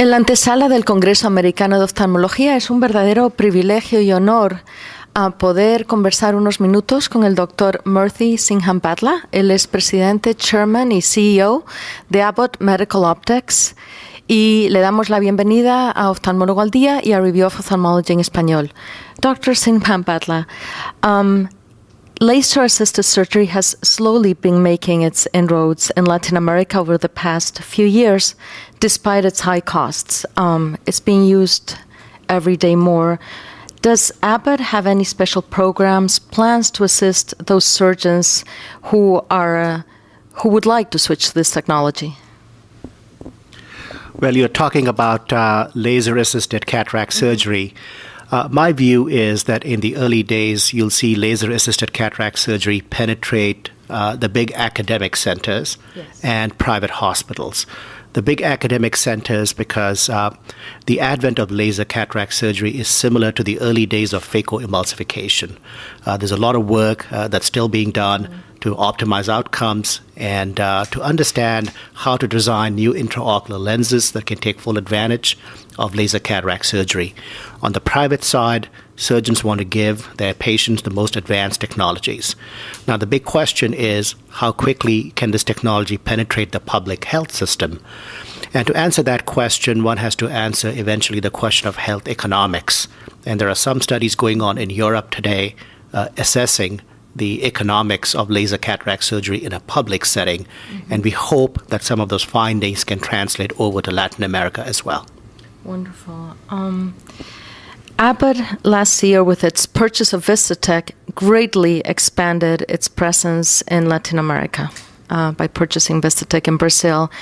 En la antesala del Congreso Americano de Oftalmología es un verdadero privilegio y honor poder conversar unos minutos con el doctor Murthy Simhambhatha. Él es presidente, chairman y CEO de Abbott Medical Optics. Y le damos la bienvenida a Oftalmólogo al Día y a Review of Ophthalmology en español. Dr. Simhambhatha, laser-assisted surgery has slowly been making its inroads in Latin America over the past few years, despite its high costs. It's being used every day more. Does Abbott have any special programs, plans to assist those surgeons who would like to switch to this technology? Well, you're talking about laser-assisted cataract surgery. My view is that in the early days, you'll see laser-assisted cataract surgery penetrate the big academic centers and private hospitals. The big academic centers, because the advent of laser cataract surgery is similar to the early days of phacoemulsification. There's a lot of work that's still being done to optimize outcomes and to understand how to design new intraocular lenses that can take full advantage of laser cataract surgery. On the private side, surgeons want to give their patients the most advanced technologies. Now, the big question is, how quickly can this technology penetrate the public health system? And to answer that question, one has to answer eventually the question of health economics. And there are some studies going on in Europe today assessing the economics of laser cataract surgery in a public setting. And we hope that some of those findings can translate over to Latin America as well. Wonderful. Abbott last year, with its purchase of Vistatech, greatly expanded its presence in Latin America by purchasing Vistatech in Brazil.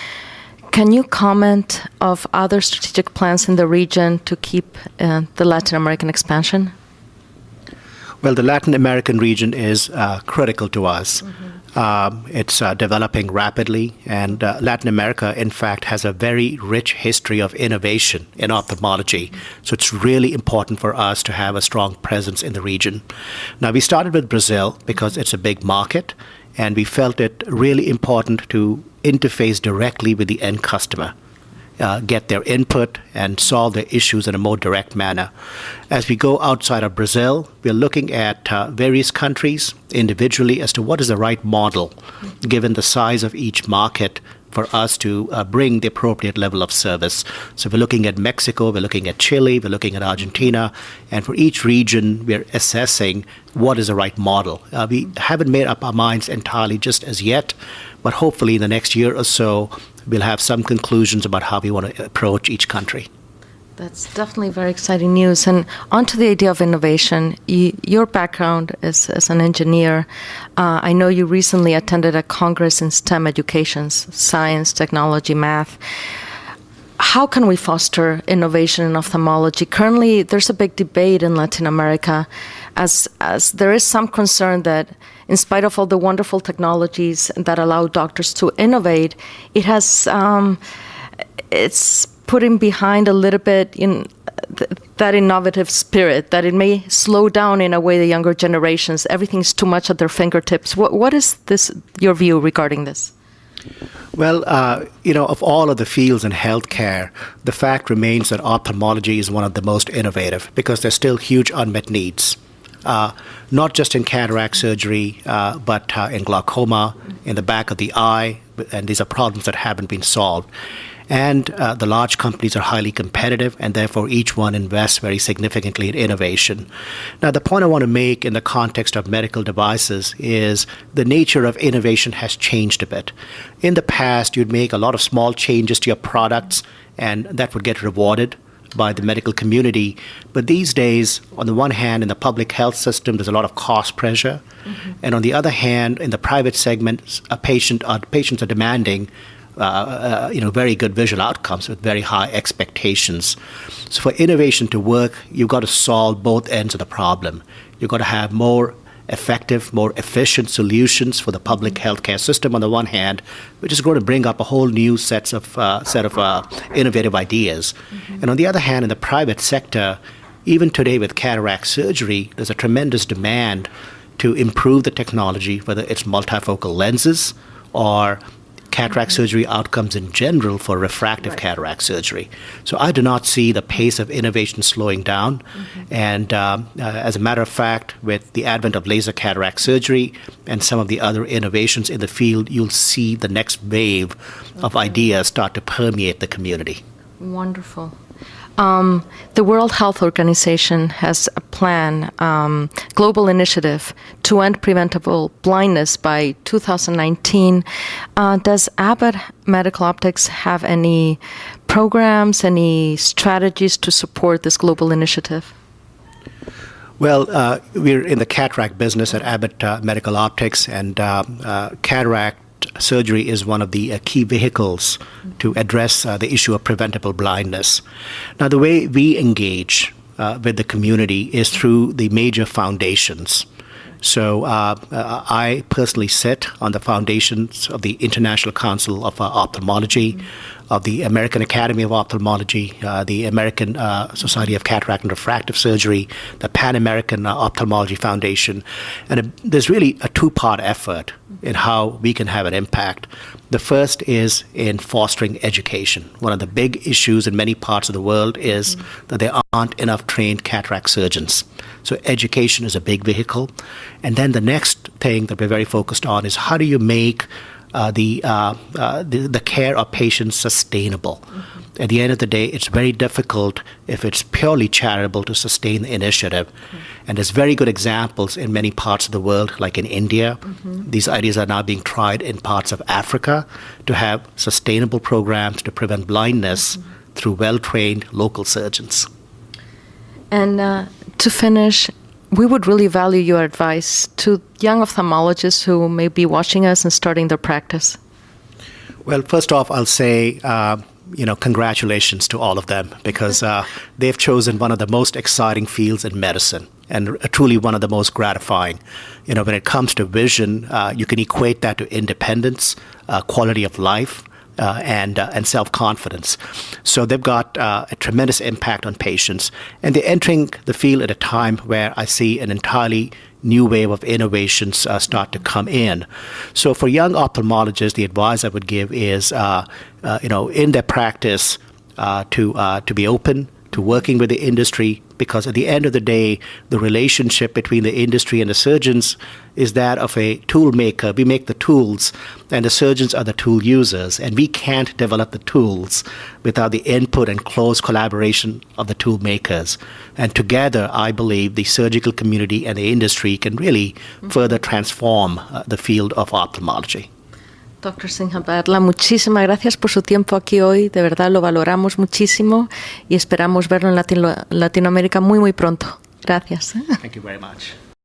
Can you comment of other strategic plans in the region to keep the Latin American expansion? Well, the Latin American region is critical to us. It's developing rapidly, and Latin America, in fact, has a very rich history of innovation in ophthalmology. So it's really important for us to have a strong presence in the region. Now, we started with Brazil because it's a big market, and we felt it really important to interface directly with the end customer. Get their input and solve their issues in a more direct manner. As we go outside of Brazil, we're looking at various countries individually as to what is the right model, given the size of each market, for us to bring the appropriate level of service. So we're looking at Mexico, we're looking at Chile, we're looking at Argentina, and for each region, we're assessing what is the right model. We haven't made up our minds entirely just as yet, but hopefully in the next year or so, we'll have some conclusions about how we want to approach each country. That's definitely very exciting news. And on to the idea of innovation. Your background is as an engineer. I know you recently attended a congress in STEM education, science, technology, math. How can we foster innovation in ophthalmology? Currently, there's a big debate in Latin America as there is some concern that in spite of all the wonderful technologies that allow doctors to innovate, it has it's putting behind a little bit in that innovative spirit, that it may slow down in a way the younger generations. Everything's too much at their fingertips. What is your view regarding this? Well, of all of the fields in healthcare, the fact remains that ophthalmology is one of the most innovative because there's still huge unmet needs. Not just in cataract surgery, but in glaucoma, in the back of the eye, and these are problems that haven't been solved. And the large companies are highly competitive, and therefore each one invests very significantly in innovation. Now, the point I want to make in the context of medical devices is the nature of innovation has changed a bit. In the past, you'd make a lot of small changes to your products, and that would get rewarded by the medical community. But these days, on the one hand, in the public health system, there's a lot of cost pressure. And on the other hand, in the private segment, patients are demanding very good visual outcomes with very high expectations. So for innovation to work, you've got to solve both ends of the problem. You've got to have more effective, more efficient solutions for the public healthcare system on the one hand, which is going to bring up a whole new set of innovative ideas. And on the other hand, in the private sector, even today with cataract surgery, there's a tremendous demand to improve the technology, whether it's multifocal lenses or cataract surgery outcomes in general for refractive cataract surgery. So I do not see the pace of innovation slowing down. And as a matter of fact, with the advent of laser cataract surgery and some of the other innovations in the field, you'll see the next wave of ideas start to permeate the community. Wonderful. The World Health Organization has a plan, global initiative to end preventable blindness by 2019. Does Abbott Medical Optics have any programs, any strategies to support this global initiative? Well, we're in the cataract business at Abbott Medical Optics, and cataract surgery is one of the key vehicles to address the issue of preventable blindness. Now, the way we engage with the community is through the major foundations. So I personally sit on the foundations of the International Council of Ophthalmology, of the American Academy of Ophthalmology, the American Society of Cataract and Refractive Surgery, the Pan American Ophthalmology Foundation. And there's really a two-part effort in how we can have an impact. The first is in fostering education. One of the big issues in many parts of the world is that there aren't enough trained cataract surgeons. So education is a big vehicle. And then the next thing that we're very focused on is how do you make the care of patients sustainable. At the end of the day, it's very difficult if it's purely charitable to sustain the initiative. And there's very good examples in many parts of the world, like in India. These ideas are now being tried in parts of Africa to have sustainable programs to prevent blindness through well-trained local surgeons. And to finish, we would really value your advice to young ophthalmologists who may be watching us and starting their practice. Well, first off, I'll say, congratulations to all of them, because they've chosen one of the most exciting fields in medicine and truly one of the most gratifying. When it comes to vision, you can equate that to independence, quality of life, and self-confidence. So they've got a tremendous impact on patients. And they're entering the field at a time where I see an entirely new wave of innovations start to come in. So for young ophthalmologists, the advice I would give is, in their practice, to be open to working with the industry, because at the end of the day, the relationship between the industry and the surgeons is that of a tool maker. We make the tools, and the surgeons are the tool users, and we can't develop the tools without the input and close collaboration of the tool makers. And together, I believe the surgical community and the industry can really further transform the field of ophthalmology. Doctor Simhambhatha, muchísimas gracias por su tiempo aquí hoy. De verdad lo valoramos muchísimo y esperamos verlo en Latinoamérica muy, muy pronto. Gracias. Thank you very much.